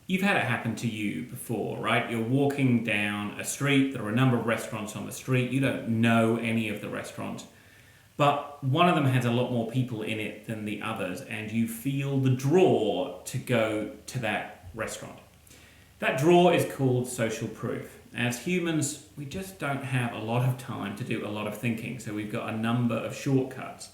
You've had it happen to you before, right? You're walking down a street, there are a number of restaurants on the street, you don't know any of the restaurants, but one of them has a lot more people in it than the others, and you feel the draw to go to that restaurant. That draw is called social proof. As humans, we just don't have a lot of time to do a lot of thinking, so we've got a number of shortcuts.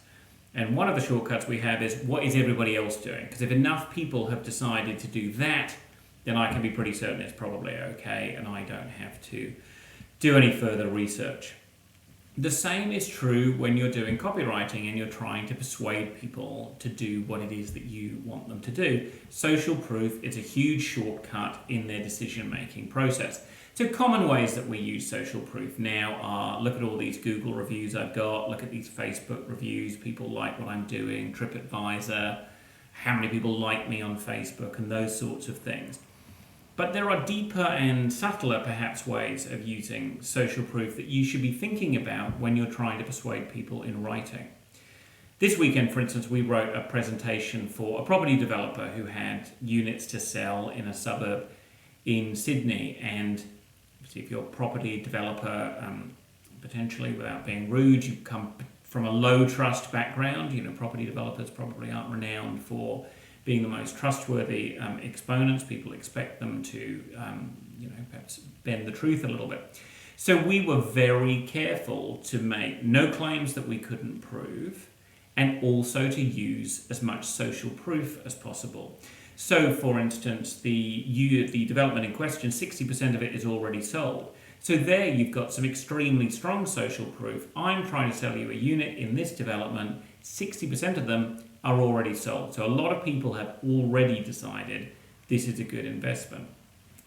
And one of the shortcuts we have is, what is everybody else doing? Because if enough people have decided to do that, then I can be pretty certain it's probably okay and I don't have to do any further research. The same is true when you're doing copywriting and you're trying to persuade people to do what it is that you want them to do. Social proof is a huge shortcut in their decision-making process. So common ways that we use social proof now are, look at all these Google reviews I've got, look at these Facebook reviews, people like what I'm doing, TripAdvisor, how many people like me on Facebook, and those sorts of things. But there are deeper and subtler, perhaps, ways of using social proof that you should be thinking about when you're trying to persuade people in writing. This weekend, for instance, we wrote a presentation for a property developer who had units to sell in a suburb in Sydney. And if you're a property developer, potentially, without being rude, you come from a low trust background. You know, property developers probably aren't renowned for being the most trustworthy exponents. People expect them to, perhaps bend the truth a little bit. So we were very careful to make no claims that we couldn't prove, and also to use as much social proof as possible. So, for instance, the development in question, 60% of it is already sold. So there you've got some extremely strong social proof. I'm trying to sell you a unit in this development, 60% of them are already sold. So a lot of people have already decided this is a good investment.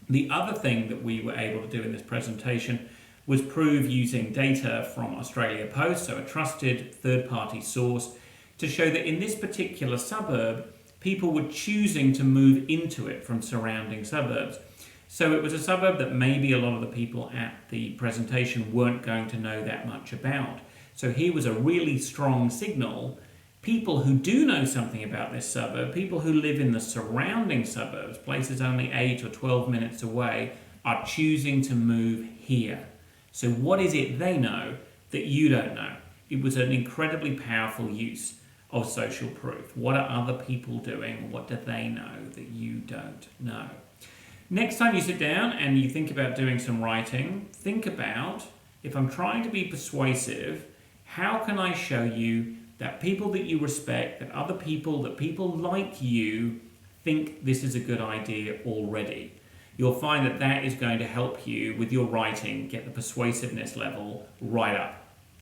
The other thing that we were able to do in this presentation was prove using data from Australia Post, so a trusted third-party source, to show that in this particular suburb, people were choosing to move into it from surrounding suburbs. So it was a suburb that maybe a lot of the people at the presentation weren't going to know that much about. So here was a really strong signal. People who do know something about this suburb, people who live in the surrounding suburbs, places only 8 or 12 minutes away, are choosing to move here. So what is it they know that you don't know? It was an incredibly powerful use of social proof. What are other people doing? What do they know that you don't know? Next time you sit down and you think about doing some writing, think about, if I'm trying to be persuasive, how can I show you that people that you respect, that people like you, think this is a good idea already? You'll find that that is going to help you with your writing get the persuasiveness level right up.